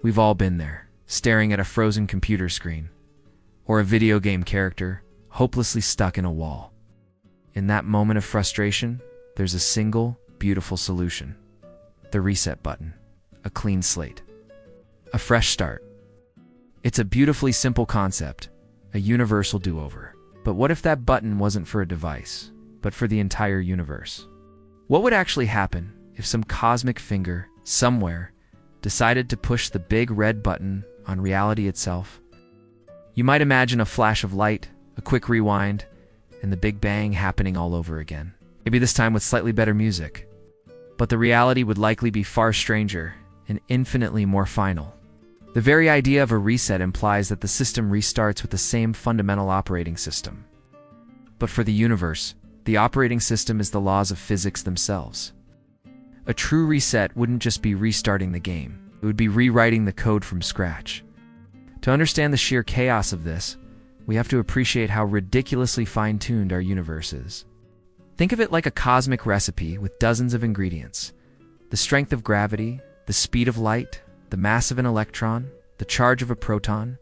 We've all been there, staring at a frozen computer screen, or a video game character hopelessly stuck in a wall. In that moment of frustration, there's a single, beautiful solution. The reset button. A clean slate. A fresh start. It's a beautifully simple concept, a universal do-over. But what if that button wasn't for a device, but for the entire universe? What would actually happen if some cosmic finger, somewhere, decided to push the big red button on reality itself? You might imagine a flash of light, a quick rewind, and the Big Bang happening all over again. Maybe this time with slightly better music. But the reality would likely be far stranger and infinitely more final. The very idea of a reset implies that the system restarts with the same fundamental operating system. But for the universe, the operating system is the laws of physics themselves. A true reset wouldn't just be restarting the game, it would be rewriting the code from scratch. To understand the sheer chaos of this, we have to appreciate how ridiculously fine-tuned our universe is. Think of it like a cosmic recipe with dozens of ingredients. The strength of gravity, the speed of light, the mass of an electron, the charge of a proton.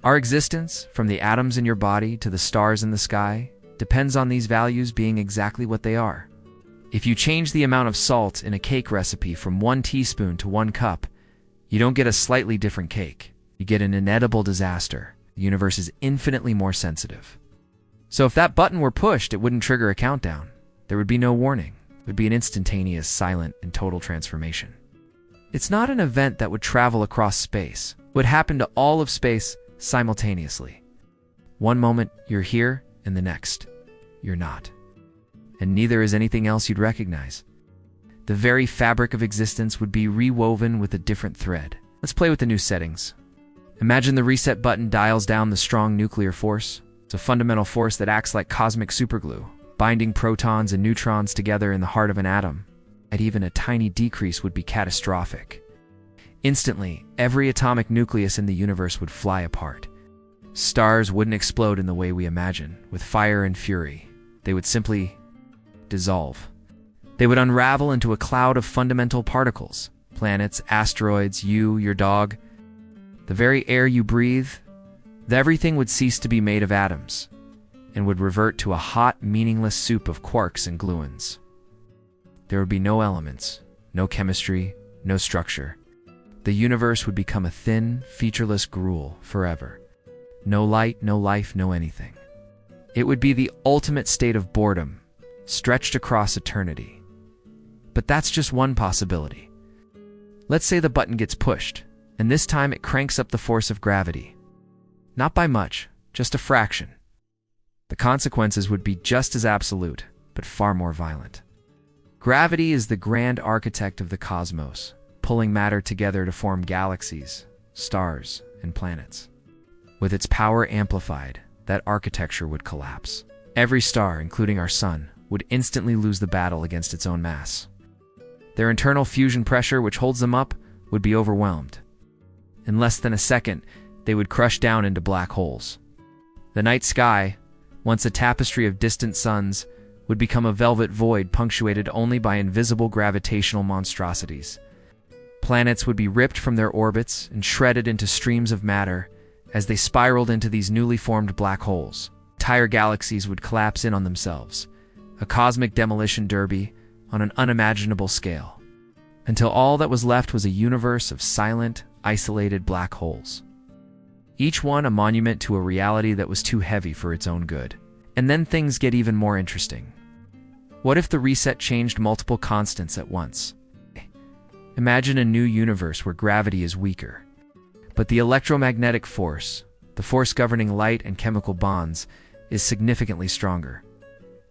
Our existence, from the atoms in your body to the stars in the sky, depends on these values being exactly what they are. If you change the amount of salt in a cake recipe from 1 teaspoon to 1 cup, you don't get a slightly different cake. You get an inedible disaster. The universe is infinitely more sensitive. So if that button were pushed, it wouldn't trigger a countdown. There would be no warning. It would be an instantaneous, silent, and total transformation. It's not an event that would travel across space. It would happen to all of space simultaneously. One moment, you're here, and the next, you're not. And neither is anything else you'd recognize. The very fabric of existence would be rewoven with a different thread. Let's play with the new settings. Imagine the reset button dials down the strong nuclear force. It's a fundamental force that acts like cosmic superglue, binding protons and neutrons together in the heart of an atom. And even a tiny decrease would be catastrophic. Instantly, every atomic nucleus in the universe would fly apart. Stars wouldn't explode in the way we imagine, with fire and fury. They would simply dissolve. They would unravel into a cloud of fundamental particles. Planets, asteroids, you, your dog. The very air you breathe. Everything would cease to be made of atoms, and would revert to a hot, meaningless soup of quarks and gluons. There would be no elements, no chemistry, no structure. The universe would become a thin, featureless gruel forever. No light, no life, no anything. It would be the ultimate state of boredom, stretched across eternity. But that's just one possibility. Let's say the button gets pushed, and this time it cranks up the force of gravity. Not by much, just a fraction. The consequences would be just as absolute, but far more violent. Gravity is the grand architect of the cosmos, pulling matter together to form galaxies, stars, and planets. With its power amplified, that architecture would collapse. Every star, including our sun, would instantly lose the battle against its own mass. Their internal fusion pressure, which holds them up, would be overwhelmed. In less than a second, they would crush down into black holes. The night sky, once a tapestry of distant suns, would become a velvet void punctuated only by invisible gravitational monstrosities. Planets would be ripped from their orbits and shredded into streams of matter as they spiraled into these newly formed black holes. Entire galaxies would collapse in on themselves, a cosmic demolition derby on an unimaginable scale, until all that was left was a universe of silent, isolated black holes. Each one a monument to a reality that was too heavy for its own good. And then things get even more interesting. What if the reset changed multiple constants at once? Imagine a new universe where gravity is weaker, but the electromagnetic force, the force governing light and chemical bonds, is significantly stronger.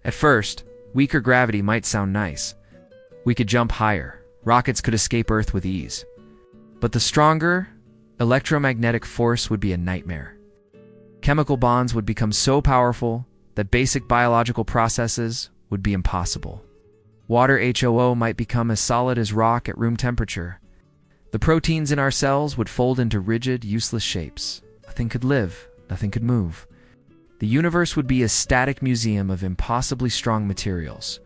At first, weaker gravity might sound nice. We could jump higher, rockets could escape Earth with ease. But the stronger electromagnetic force would be a nightmare. Chemical bonds would become so powerful that basic biological processes would be impossible. Water HOO might become as solid as rock at room temperature. The proteins in our cells would fold into rigid, useless shapes. Nothing could live, nothing could move. The universe would be a static museum of impossibly strong materials,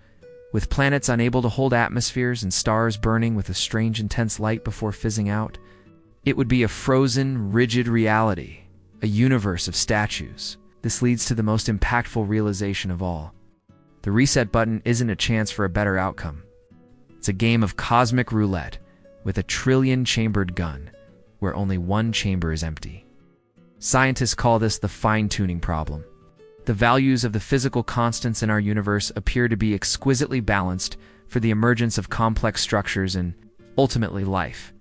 with planets unable to hold atmospheres and stars burning with a strange, intense light before fizzing out. It would be a frozen, rigid reality, a universe of statues. This leads to the most impactful realization of all. The reset button isn't a chance for a better outcome. It's a game of cosmic roulette with a trillion-chambered gun, where only one chamber is empty. Scientists call this the fine-tuning problem. The values of the physical constants in our universe appear to be exquisitely balanced for the emergence of complex structures and, ultimately, life.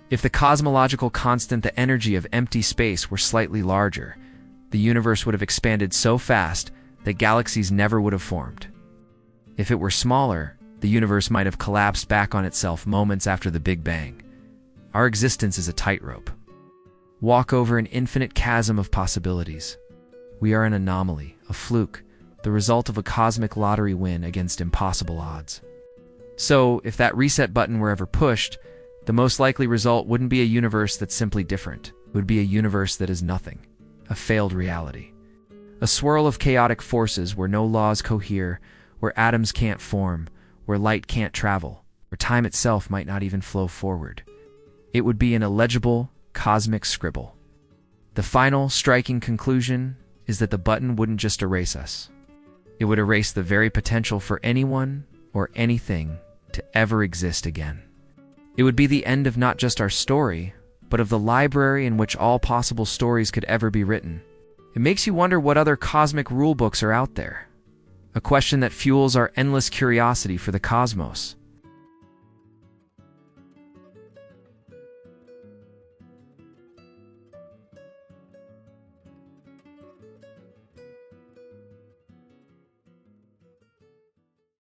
If the cosmological constant, the energy of empty space, were slightly larger, the universe would have expanded so fast that galaxies never would have formed. If it were smaller, the universe might have collapsed back on itself moments after the Big Bang. Our existence is a tightrope. Walk over an infinite chasm of possibilities. We are an anomaly, a fluke, the result of a cosmic lottery win against impossible odds. So, if that reset button were ever pushed, the most likely result wouldn't be a universe that's simply different. It would be a universe that is nothing, a failed reality. A swirl of chaotic forces where no laws cohere, where atoms can't form, where light can't travel, where time itself might not even flow forward. It would be an illegible, cosmic scribble. The final, striking conclusion is that the button wouldn't just erase us. It would erase the very potential for anyone or anything to ever exist again. It would be the end of not just our story, but of the library in which all possible stories could ever be written. It makes you wonder what other cosmic rulebooks are out there. A question that fuels our endless curiosity for the cosmos.